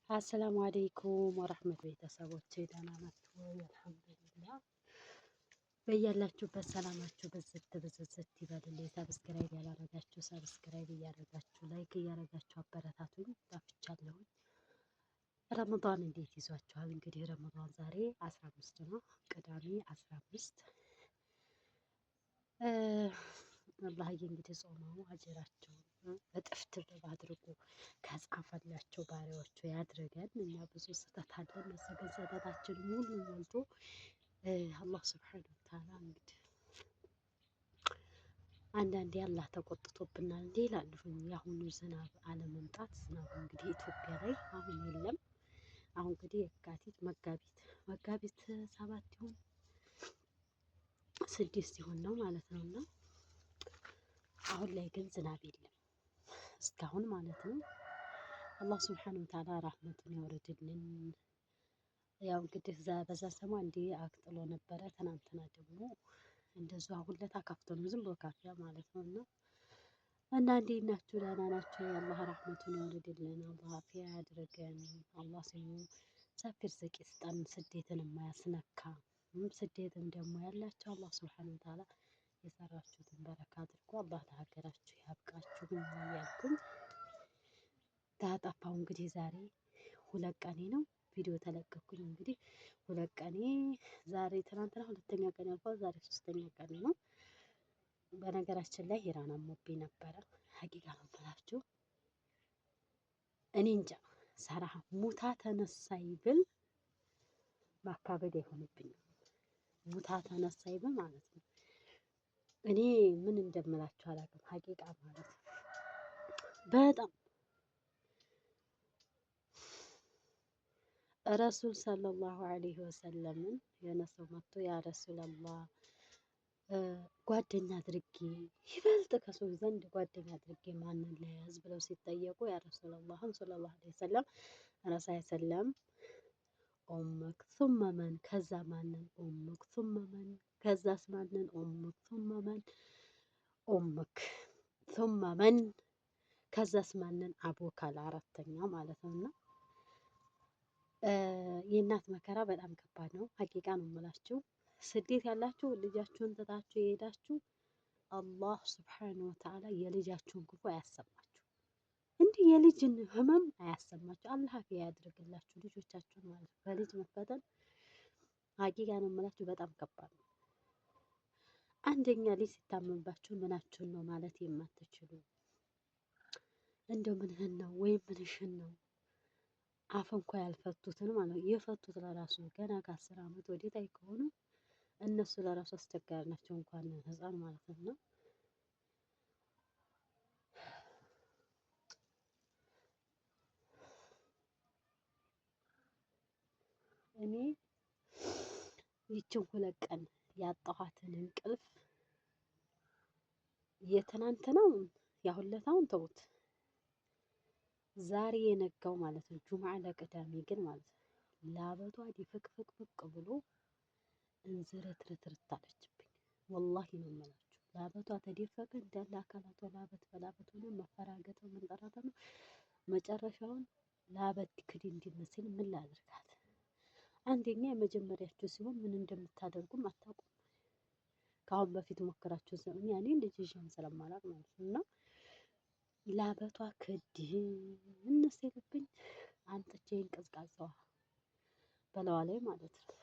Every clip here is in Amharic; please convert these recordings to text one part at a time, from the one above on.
አሰላሙ አለይኩም ወራህመት ቤተሰቦቼ ደህና ናችሁ? አልሐምዱሊላህ። በያላችሁበት ሰላማችሁ ብዝት ይበልልኝ። ሰብስክራይብ ያላረጋችሁ ሰብስክራይብ እያረጋችሁ ላይክ እያረጋችሁ አበረታቱኝ። ጠፍቻለሁኝ። ረመዳን እንዴት ይዟችኋል? እንግዲህ ረመዳን ዛሬ 15 ነው፣ ቅዳሜ 15 አላህዬ እንግዲህ ጾመው አጀራቸውን እጥፍ ድርብ አድርጎ ከጻፈላቸው ባሪያዎቹ ያድርገን። እኛ ብዙ ስህተት አለን። እሱ ግን ስህተታችን ሙሉ ሞልቶ አላህ ስብሐነ ወተዓላ እንግዲህ አንዳንዴ አላህ ተቆጥቶብናል እንዴ ይላሉኝ። የአሁኑ ዝናብ አለመምጣት ዝናቡ እንግዲህ ኢትዮጵያ ላይ አሁን የለም። አሁን እንግዲህ የካቲት መጋቢት 7 ይሁን 6 ይሁን ነው ማለት ነው። እና አሁን ላይ ግን ዝናብ የለም እስካሁን ማለት ነው። አላህ ስብሐነ ወተዓላ ራህመቱን ያወርድልን። ያው እንግዲህ በዛ ሰሞን እንዲ አቅጥሎ ነበረ። ትናንትና ደግሞ እንደዛ አሁን ለታ ካፍቶ ነው ዝም ብሎ ካፊያ ማለት ነው። እና እንዴት ናችሁ? ደህና ናችሁ? የአላህ ራህመቱን ያወርድልን። አላህ አፊያ ያድርገን። አላህ ስሙ ሰፊ ርዝቅ ይስጠን። ስደትን የማያስነካ ስደትም ደግሞ ያላቸው አላህ ስብሐነ ወተዓላ የሰራችሁትን በረካ አድርጎ አላህ ለሀገራችሁ ያብቃችሁ እያልኩኝ ታጠፋው እንግዲህ ዛሬ 2 ቀኔ ነው ቪዲዮ ተለቀኩኝ። እንግዲህ 2 ቀኔ ዛሬ ትናንትና 2ኛ ቀን ያልኳት ዛሬ 3ኛ ቀኔ ነው። በነገራችን ላይ ሂራን አሞብኝ ነበረ። ሀቂቃ ነው ብላችሁ እኔ እንጃ ሰራህ ሙታ ተነሳይ ብል ማካበድ አይሆንብኝም። ሙታ ተነሳይ ብል ማለት ነው። እኔ ምን እንደምላችሁ አላውቅም። ሀቂቃ ማለት ነው በጣም ረሱል ሰለላሁ ዐለይሂ ወሰለምን የሆነ ሰው መጥቶ ያ ረሱላላህ ጓደኛ አድርጌ ይበልጥ ከሰዎች ዘንድ ጓደኛ አድርጌ ማንን ለያዝ ብለው ሲጠየቁ ያ ረሱላላህን ሰለላሁ ዐለይሂ ወሰለም ረሳይ ሰለም ኡሙክ ሱመ መን ከዛ ማንን ኡሙክ ሱመ መን ከዛስ ማንን ኡሙክ ሱመ መን ኡሙክ ሱመ መን ከዛስ ማንን አቡካ ለአራተኛ ማለት ነውና የእናት መከራ በጣም ከባድ ነው። ሀቂቃ ነው የምላችሁ። ስደት ያላችሁ ልጃችሁን ትታችሁ የሄዳችሁ አላህ ስብሐነሁ ወተዓላ የልጃችሁን ክፉ አያሰማችሁ። እንዲህ የልጅን ህመም አያሰማችሁ። አላህ አፊያ ያድርግላችሁ ልጆቻችሁን ማለት ነው። በልጅ መፈተን ሀቂቃ ነው የምላችሁ በጣም ከባድ ነው። አንደኛ ልጅ ሲታመምባችሁ ምናችሁን ነው ማለት የማትችሉ እንደው ምንህን ነው ወይም ምንሽን ነው አፍ እንኳ ያልፈቱትን ማለት ነው። የፈቱት ለራሱ ገና ከ10 ዓመት ወዲታይ ከሆኑ እነሱ ለራሱ አስቸጋሪ ናቸው፣ እንኳን ህፃን ማለት ነው። እኔ ይችን 2 ቀን ያጣኋትን እንቅልፍ የትናንትናውን ያሁለታውን ተውት፣ ዛሬ የነጋው ማለት ነው ጁምዓ ለቅዳሜ ግን ማለት ነው ላበቷ ዲፍቅፍቅፍቅ ብሎ እንዝርትርትርት አለችብኝ። ወላሂ ነው የምላችሁ። ላበቷ ተደፈቀ እንዳለ አካላቷ ላበት በላበት ሆነ። መፈራገጥ መንጠራጠር ነው መጨረሻውን። ላበት ክድ እንዲመስል ምን ላድርጋት? አንደኛ የመጀመሪያችሁ ሲሆን ምን እንደምታደርጉም አታውቁም። ከአሁን በፊት ሞክራችሁ ዘመን ያኔ ልጅ ይዤም ስለማላውቅ ማለት ነው። እና ላበቷ ክድን ሲልብኝ አንጥቼ ቀዝቃዛዋ በለዋ ላይ ማለት ነው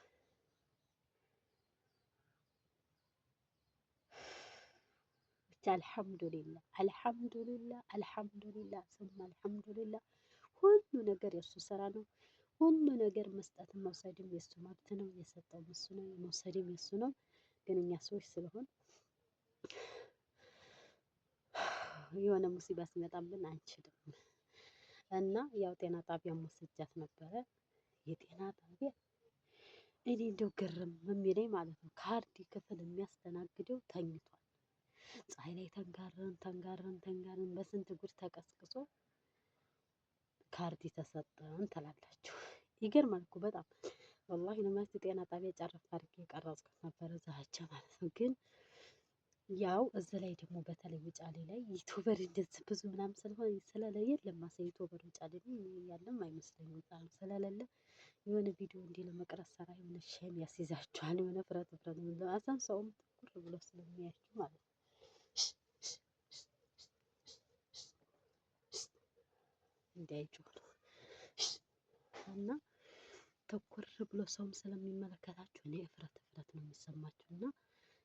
ብቻ አልሐምዱሊላህ አልሐምዱሊላህ አልሐምዱሊላህ ስም አልሐምዱሊላህ። ሁሉ ነገር የእሱ ስራ ነው። ሁሉ ነገር መስጠትም መውሰድም የእሱ መብት ነው። የሰጠው እሱ ነው፣ መውሰድም የእሱ ነው። ግን እኛ ሰዎች ስለሆን የሆነ ሙሲባ ሲመጣብን አንችልም። እና ያው ጤና ጣቢያ ወስጃት ነበረ። የጤና ጣቢያ እኔ እንደው ግርም የሚለኝ ማለት ነው ካርዲ ክፍል የሚያስተናግደው ተኝቷል። ፀሐይ ላይ ተንጋረን በስንት ጉድ ተቀስቅሶ ካርዲ ተሰጠን ትላላችሁ። ይገርማል እኮ በጣም ወላሂ ነው ማለት ጤና ጣቢያ ጨረፍ አድርጌ የቀረጽኩት ነበረ ዛቻ ማለት ነው። ግን ያው እዚህ ላይ ደግሞ በተለይ ውጫሌ ላይ ዩቱበር እንደዚህ ብዙ ምናምን ስለሆነ ስለሌለ የለም ዩቱበር ውጫሌ ላይ ያለም አይመስለኝም። በጣም ስለሌለ የሆነ ቪዲዮ እንዲህ ለመቅረጽ ሰራ የሆነ ሸም ያስይዛችኋል። የሆነ ፍረት አዛም ሰውም ትኩር ብሎ ስለሚያችሁ ማለት ነው። እንዳይጮህ ነው እና ትኩር ብሎ ሰውም ስለሚመለከታችሁ እኔ እፍረት ነው የሚሰማችሁ እና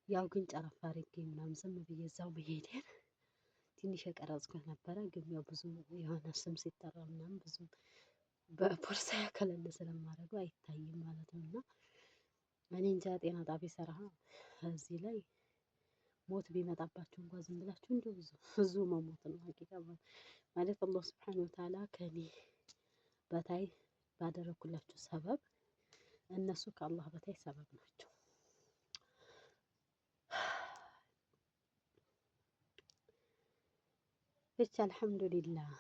ያው ግን ጨረፍ አድርጌ ምናምን ዝም ብዬ እዛው መሄዴን ትንሽ የቀረጽኩት ነበረ። ግን ያው ብዙ የሆነ ስም ሲጠራ ምናምን ብዙ በፖርሳ ከለል ስለማደርገው አይታይም ማለት ነው። እና እኔ እንጃ ጤና ጣቢያ ሰራ እዚህ ላይ ሞት ቢመጣባችሁ እንኳ ዝም ብላችሁ እንደው ብዙ መሞት ነው ሀቂቃ ማለት አላህ ሱብሓነሁ ወተዓላ ከኔ በታይ ባደረኩላችሁ ሰበብ እነሱ ከአላህ በታይ ሰበብ ናቸው። ብቻ አልሐምዱሊላህ።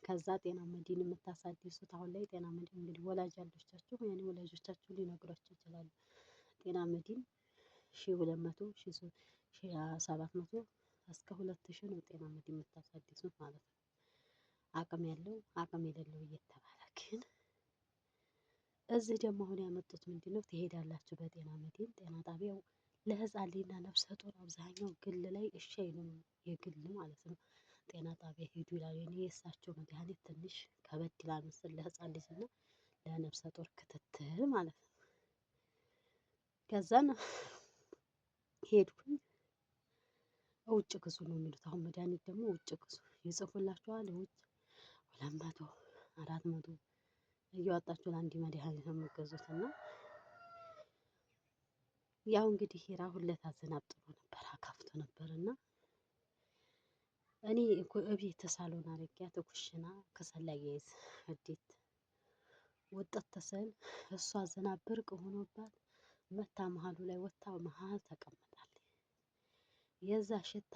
ከዛ ጤና መድን የምታሳድሱት አሁን ላይ ጤና መድን እንግዲህ ወላጅ ያሎቻችሁ ያኔ ወላጆቻችሁ ሊነግሯችሁ ይችላሉ። ጤና መድን 1200 1700 እስከ 2000 ነው ጤና መድን የምታሳድሱት ማለት ነው። አቅም ያለው አቅም የሌለው እየተባለ ግን እዚህ ደግሞ አሁን ያመጡት ምንድነው? ትሄዳላችሁ በጤና መድን ጤና ጣቢያው ለህፃን ልጅና ነፍሰ ጡር አብዛኛው ግል ላይ እሺ አይሉም፣ የግል ማለት ነው። ጤና ጣቢያ ሄዱ ይላሉ። እኔ የእሳቸው መድኃኒት ትንሽ ከበድ ይላል መሰል ለህፃን ልጅ እና ለነፍሰ ጡር ክትትል ማለት ነው። ከዛን ሄድኩኝ። ውጭ ግዙ ነው የሚሉት። አሁን መድኃኒት ደግሞ ውጭ ግዙ ይጽፉላችኋል። ውጭ 200 400 እያወጣችሁ ለአንድ መድኃኒት ነው የምትገዙት። እና ያው እንግዲህ ራሁለት አዘናብጥሎ ነበር አካፍቶ ነበር እና እኔ እቤት ሳሎን አድርጊያት ኩሽና ከሰል ላይ ያይዝ እንዴት ወጣት ተሰል እሷ ዝናብ ብርቅ ሆኖባት መታ መሀሉ ላይ ወጣ መሀል ተቀምጣለች። የዛ ሽታ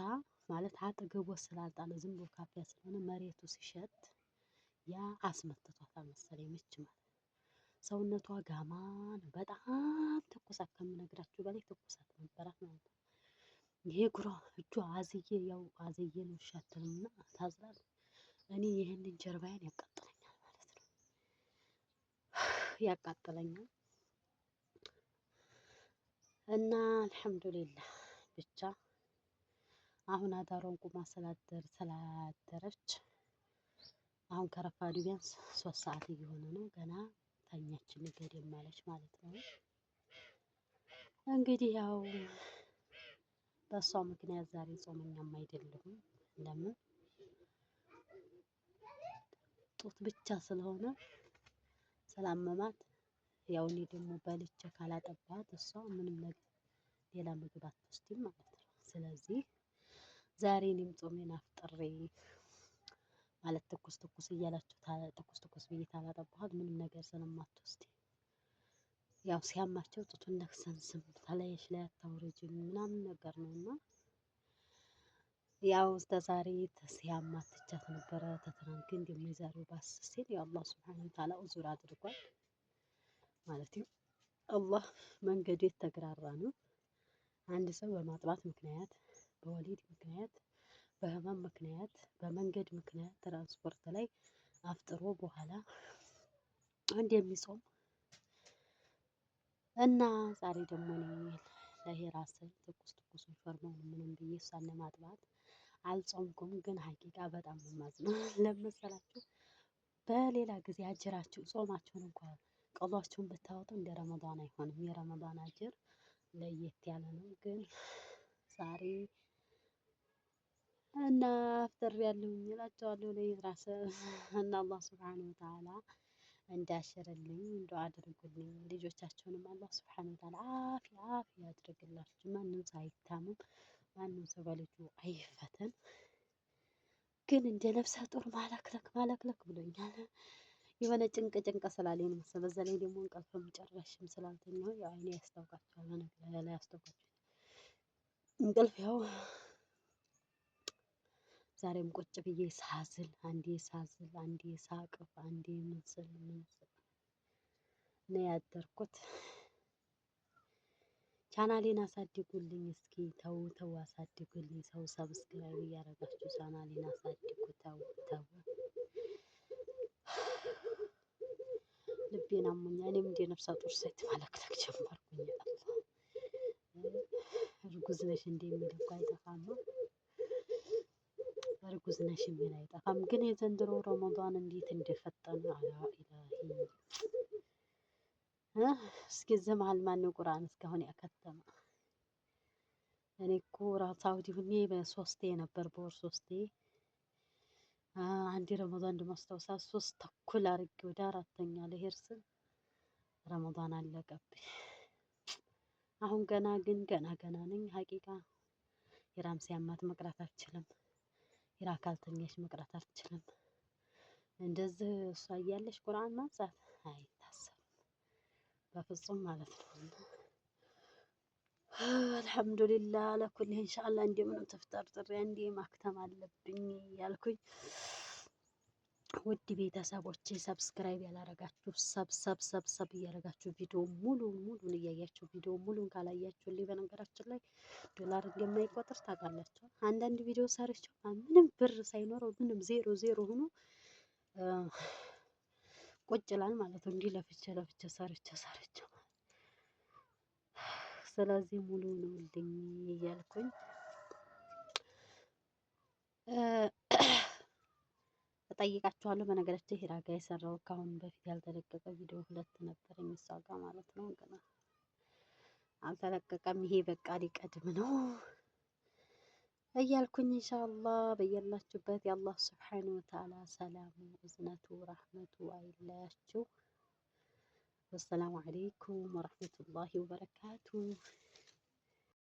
ማለት አጠገቧ ስላልጣለ ዝም ብሎ ካፊያ ስለሆነ መሬቱ ሲሸት ያ አስመትቷታል መሰለኝ ምች ማለት ሰውነቷ ጋማን በጣም ትኩሳት ከምነግራችሁ በላይ ትኩሳት ነበራት ማለት ነው። ይሄ ጉሯ እጇ አዝዬ ያው አዝዬ ነው ሻትልና ታዝላል። እኔ ይህንን ጀርባዬን ያቃጥለኛል ማለት ነው ያቃጥለኛል። እና አልሐምዱሊላህ ብቻ አሁን አዳሯን ቁማ ስላደረች አሁን ከረፋዱ ቢያንስ 3 ሰዓት እየሆነ ነው። ገና ተኛችን ገደም ማለች ማለት ነው። እንግዲህ ያው በእሷ ምክንያት ዛሬ ጾመኛም አይደለሁም። ለምን ጡት ብቻ ስለሆነ ስላመማት ያው እኔ ደግሞ በልቼ ካላጠባት እሷ ምንም ነገር ሌላ ምግብ አትወስድም ማለት ነው። ስለዚህ ዛሬ እኔም ጾሜን አፍጥሬ ማለት ትኩስ ትኩስ እያላችሁ ትኩስ ብዬ ካላጠባኋት ምንም ነገር ስለማትወስድ ያው ሲያማቸው ጡቱን ነክሰን ስም ተለየሽ ላይ አታውርጅም ምናምን ነገር ነውና ያው እስከ ዛሬ ሲያማት ትቻት ነበረ። ተትናንት ግን ደግሞ የዛሬው ባስ ሲል ያው አላህ ሱብሓነሁ ወተዓላ ኡዙር አድርጓል ማለት ነው። አላህ መንገዱ የተግራራ ነው። አንድ ሰው በማጥባት ምክንያት፣ በወሊድ ምክንያት፣ በህመም ምክንያት፣ በመንገድ ምክንያት ትራንስፖርት ላይ አፍጥሮ በኋላ አንድ የሚጾም እና ዛሬ ደግሞ እኔ ለሄራስ ትኩስ ትኩሱን ፈርሞን ምንም ብዬ እሷን ለማጥባት አልጾምኩም። ግን ሀቂቃ በጣም የማዝነው ለመሰላችሁ በሌላ ጊዜ አጅራችሁ ጾማችሁን እንኳን ቀሏችሁን ብታወጡ እንደ ረመዳን አይሆንም። የረመዳን አጅር ለየት ያለ ነው። ግን ዛሬ እና አፍጥር ያለሁኝ እላቸዋለሁ ለሄራስ እና አላህ ሱብሓነሁ ወተዓላ እንዳያሽርልኝ ዱዓ አድርጉልኝ። ልጆቻቸውንም አላህ ሱብሓነሁ ወተዓላ አፊ ያድርግላችሁ። ማንም ሳይታመም ማንም ሰው በልጁ አይፈተን። ግን እንደ ነፍሰ ጡር ማለክለክ ብሎኛል። የሆነ ጭንቅ ስላለኝ ነው መሰለኝ። በዛ ላይ ደግሞ እንቅልፍም ጨረሽም ስላልተኛሁ ያው አይኔ ያስታውቃቸዋል። በነገር ላይ ያስታውቃቸዋል እንቅልፍ ያው ዛሬም ቁጭ ብዬ ሳዝል አንዴ ሳቅፍ አንዴ ምስል ነው ያደርኩት። ቻናሌን አሳድጉልኝ እስኪ ተው ተው አሳድጉልኝ። ሰው ሰብስክራይብ እያደረጋችሁ ቻናሌን አሳድጉ። ተው ተው ልቤን አሞኛል። እኔም እንደ ነፍሰ ጡር ሴት ማለክለክ ጀመርኩኝ። እርጉዝ ነሽ እንደ የሚል እኮ አይጠፋም። እርጉዝ ነሽ የሚል አይጠፋም። ግን የዘንድሮ ረመዷን እንዴት እንደፈጠነ አላ እስኪ ዘመሃል ማነው ቁርአን እስካሁን ያከተመ? እኔ እኮ ሳውዲ ሁኜ በሶስቴ ነበር በወር ሶስቴ። አንድ ረመዷን እንደማስታውሳት 3 ተኩል አድርጌ ወደ 4ተኛ ልሄድ ስል ረመዷን አለቀብኝ። አሁን ገና ነኝ ሀቂቃ። ኢራም ሲያማት መቅራት አልችልም። ኢራ ካልተኛች መቅራት አልችልም። እንደዚህ እሷ እያለች ቁርአን ማንሳት አይታሰብም በፍጹም ማለት ነው። አልሐምዱሊላህ አለኩል ኢንሻአላህ እንደምንም ተፍጠርጥሬ አንዴ ማክተም አለብኝ ያልኩኝ። ውድ ቤተሰቦቼ ሰብስክራይብ ያላረጋችሁ ሰብ እያረጋችሁ ቪዲዮ ሙሉን እያያችሁ ቪዲዮ ሙሉን ካላያችሁልኝ በነገራችን ላይ ዶላር እንደማይቆጥር ታውቃላችሁ። አንዳንድ ቪዲዮ ሰርቼው ምንም ብር ሳይኖረው ምንም ዜሮ ሆኖ ቁጭ ይላል ማለት ነው። እንዲህ ለፍቼ ሰርቼ ስለዚህ ሙሉ ነውልኝ እያልኩኝ እጠይቃችኋለሁ። በነገራችን ሂራ ጋ የሰራው ከአሁን በፊት ያልተለቀቀ ቪዲዮ 2 ነበር የሚሳጋ ማለት ነው። ግን አልተለቀቀም። ይሄ በቃ ሊቀድም ነው እያልኩኝ ኢንሻአላህ በያላችሁበት የአላህ ሱብሓነሁ ወተዓላ ሰላሙ እዝነቱ ረህመቱ አይለያችሁ። ወሰላሙ አለይኩም ወረህመቱላሂ ወበረካቱ።